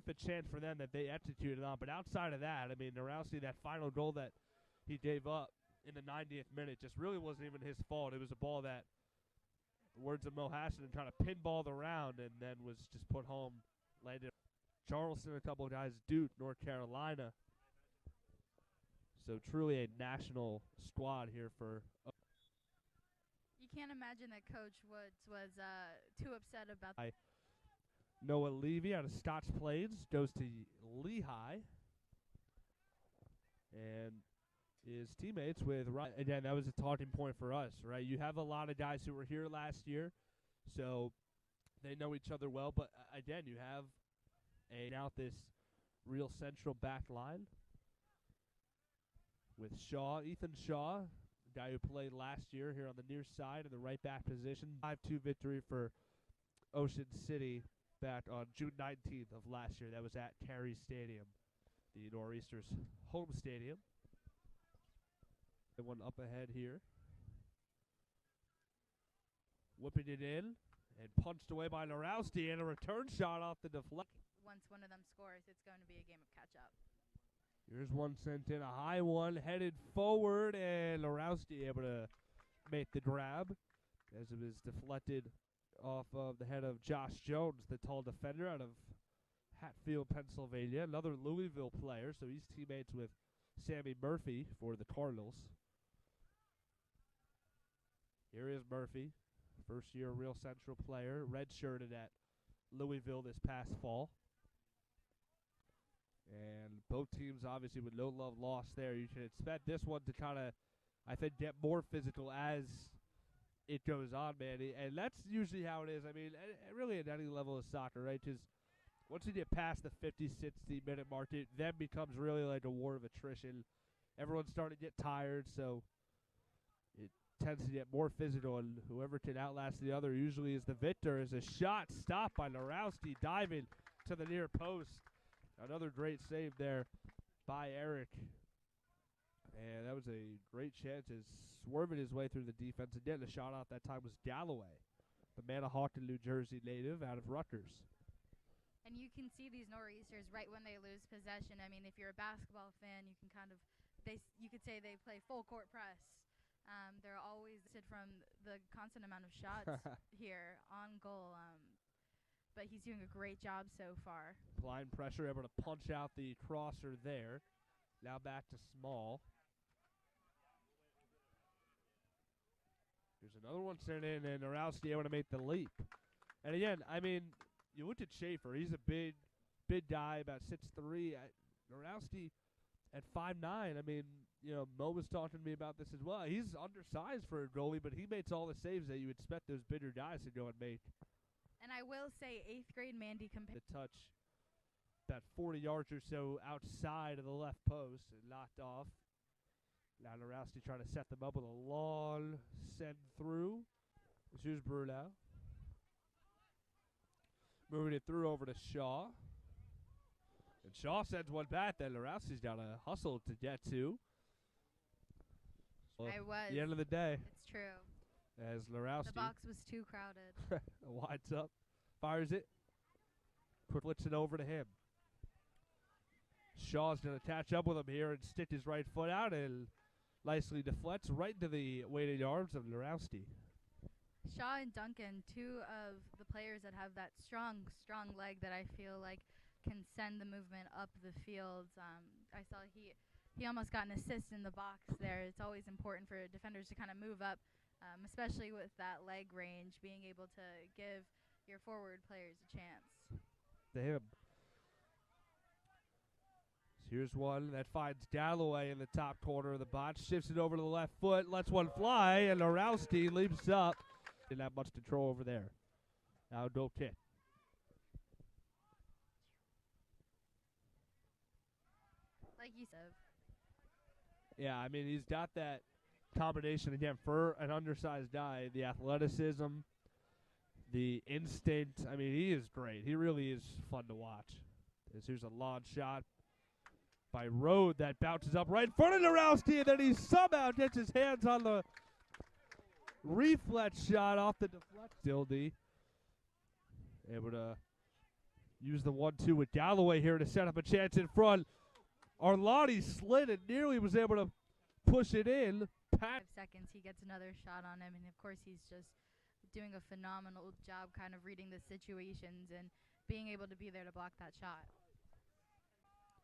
a chance for them that they executed on. But outside of that, I mean, Wnorowski, that final goal that he gave up in the 90th minute just really wasn't even his fault. It was a ball that, the words of Mo Hassinen, kind of pinballed around and then was just put home. Landed Charleston, a couple of guys, Duke, North Carolina. So truly a national squad here for. You can't imagine that Coach Woods was too upset about that. Noah Levy out of Scotch Plains goes to Lehigh. And his teammates with Ryan. Again, that was a talking point for us, right? You have a lot of guys who were here last year, so they know each other well. But again, you have out this real central back line with Shaw, Ethan Shaw, the guy who played last year here on the near side in the right back position. 5-2 victory for Ocean City back on June 19th of last year. That was at Carey Stadium, the Nor'easters' home stadium. One up ahead here. Whipping it in and punched away by Wnorowski, and a return shot off the deflect. Once one of them scores, it's going to be a game of catch-up. Here's one sent in, a high one, headed forward, and Wnorowski able to make the grab as it was deflected off of the head of Josh Jones, the tall defender out of Hatfield, Pennsylvania. Another Louisville player, so he's teammates with Sammy Murphy for the Cardinals. Here is Murphy, first-year Real Central player, redshirted at Louisville this past fall. And both teams obviously with no love lost there. You should expect this one to kind of, I think, get more physical as it goes on, man. And that's usually how it is. I mean, really at any level of soccer, right? Because once you get past the 50, 60-minute mark, it then becomes really like a war of attrition. Everyone's starting to get tired, so it tends to get more physical, and whoever can outlast the other usually is the victor. As a shot stopped by Wnorowski, diving to the near post. Another great save there by Eric. And that was a great chance, as swerving his way through the defense. Again, the shot off that time was Galloway, the Manahawkin, New Jersey native out of Rutgers. And you can see these Nor'easters right when they lose possession. I mean, if you're a basketball fan, you can kind of, you could say they play full court press. They're always from the constant amount of shots here on goal. But he's doing a great job so far. Applying pressure, able to punch out the crosser there. Now back to Small. Here's another one sent in, and Wnorowski able to make the leap. And again, I mean, you look at Schaefer. He's a big guy, about 6'3". Wnorowski at 5'9". I mean, you know, Mo was talking to me about this as well. He's undersized for a goalie, but he makes all the saves that you expect those bigger guys to go and make. And I will say 8th grade Mandy compared the touch about 40 yards or so outside of the left post and knocked off. Now Wnorowski trying to set them up with a long send through. Here's Bruno. Moving it through over to Shaw. And Shaw sends one back that Wnorowski's got to hustle to get to. I was. The end of the day. It's true. As Wnorowski. The box was too crowded. Winds up. Fires it. Quick flips it over to him. Shaw's going to catch up with him here and stick his right foot out and nicely deflects right into the weighted arms of Wnorowski. Shaw and Duncan, two of the players that have that strong leg that I feel like can send the movement up the field. I saw he almost got an assist in the box there. It's always important for defenders to kind of move up, especially with that leg range, being able to give your forward players a chance. To him. Here's one that finds Galloway in the top corner of the box. Shifts it over to the left foot, lets one fly, and Wnorowski leaps up. Didn't have much control over there. Now goal kick. Like you said. Yeah, I mean, he's got that combination, again, for an undersized guy, the athleticism, the instinct. I mean, he is great. He really is fun to watch. Here's a long shot by Rode that bounces up right in front of Wnorowski, and then he somehow gets his hands on the reflex shot off the deflect. Dildy able to use the 1-2 with Galloway here to set up a chance in front. Arlotti slid and nearly was able to push it in. 5 seconds, he gets another shot on him, and of course he's just doing a phenomenal job kind of reading the situations and being able to be there to block that shot.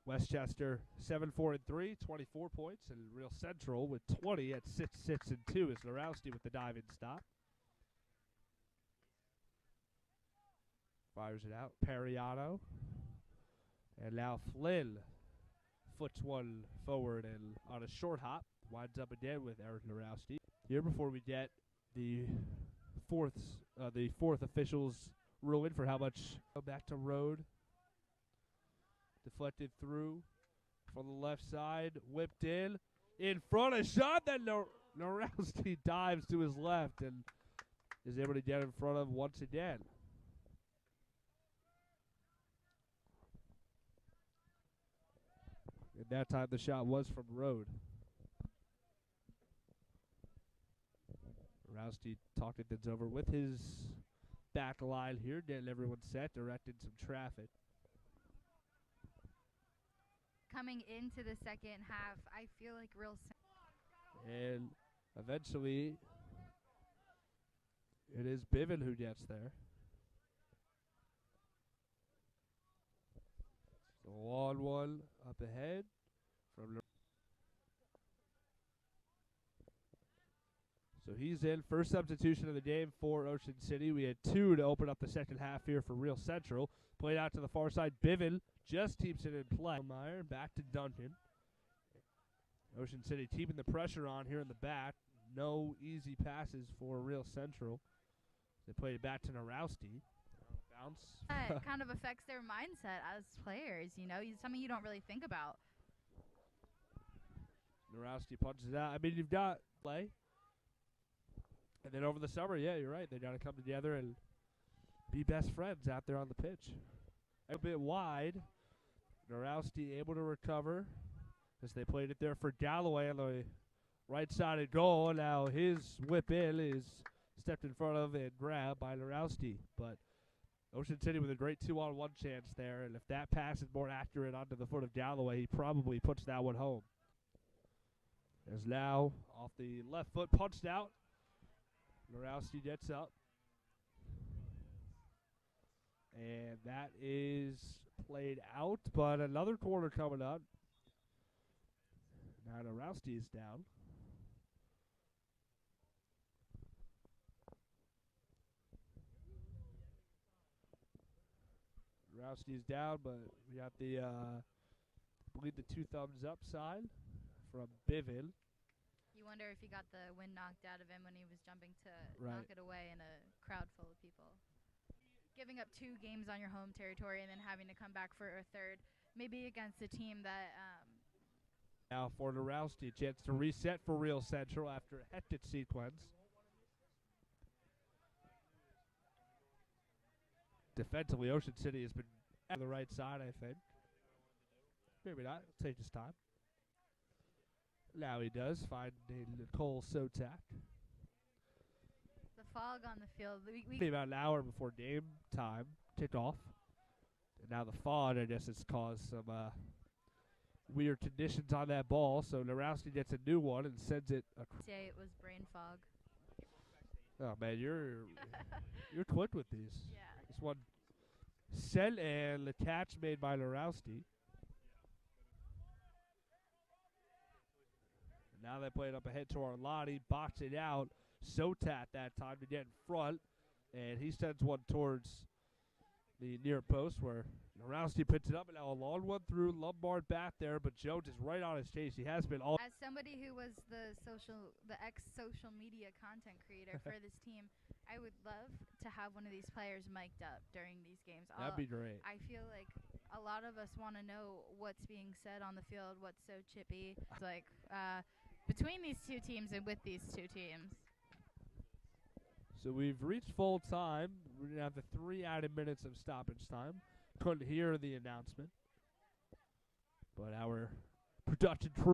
Westchester 7-4-3, 24 points, and Real Central with 20 at 6-6-2 is Wnorowski with the dive-in stop. Fires it out, Periano. And now Flynn foots one forward and on a short hop, winds up again with Eric Wnorowski. Here before we get the fourth official's ruling for how much. Go back to Road. Deflected through from the left side, whipped in front, a shot, then Wnorowski dives to his left and is able to get in front of once again. And that time the shot was from Road. Wnorowski talked things over with his back line here, getting everyone set, directing some traffic. Coming into the second half, I feel like and eventually it is Bivin who gets there. So 1-1 up ahead from. So he's in. First substitution of the game for Ocean City. We had 2 to open up the second half here for Real Central. Played out to the far side. Bivin just keeps it in play. Meyer back to Duncan. Ocean City keeping the pressure on here in the back. No easy passes for Real Central. They played it back to Wnorowski. Bounce. That kind of affects their mindset as players, you know, something you don't really think about. Wnorowski punches it out. I mean, you've got play. And then over the summer, yeah, you're right. They got to come together and be best friends out there on the pitch. A bit wide. Wnorowski able to recover as they played it there for Galloway on the right side of goal. Now his whip in is stepped in front of and grabbed by Wnorowski. But Ocean City with a great 2-on-1 chance there. And if that pass is more accurate onto the foot of Galloway, he probably puts that one home. As now off the left foot, punched out. Wnorowski gets up. And that is played out, but another corner coming up. Now Wnorowski is down. Wnorowski is down, but we got the, I believe the 2 thumbs up sign from Bivin. You wonder if he got the wind knocked out of him when he was jumping to knock it away in a crowd full of people. Giving up 2 games on your home territory and then having to come back for a third, maybe against a team that. Now for Wnorowski, a chance to reset for Real Central after a hectic sequence. Defensively, Ocean City has been on the right side, I think. Maybe not. Take his time. Now he does find Nicole Sotak. The fog on the field. We about an hour before game time kickoff. And now the fog, I guess, has caused some weird conditions on that ball. So Wnorowski gets a new one and sends it across. Say it was brain fog. Oh, man, you're quick with these. Yeah. This one sent and the catch made by Wnorowski. Now they play it up ahead to Arlotti, box it out. Sotat that time to get in front, and he sends one towards the near post where Wnorowski puts it up, and now a long one through Lombard back there, but Jones is right on his case. He has been all. As somebody who was the ex-social media content creator for this team, I would love to have one of these players mic'd up during these games. That'd be great. I feel like a lot of us want to know what's being said on the field, what's so chippy. It's like between these 2 teams and with these 2 teams. So we've reached full time. We're going to have the 3 added minutes of stoppage time. Couldn't hear the announcement. But our production crew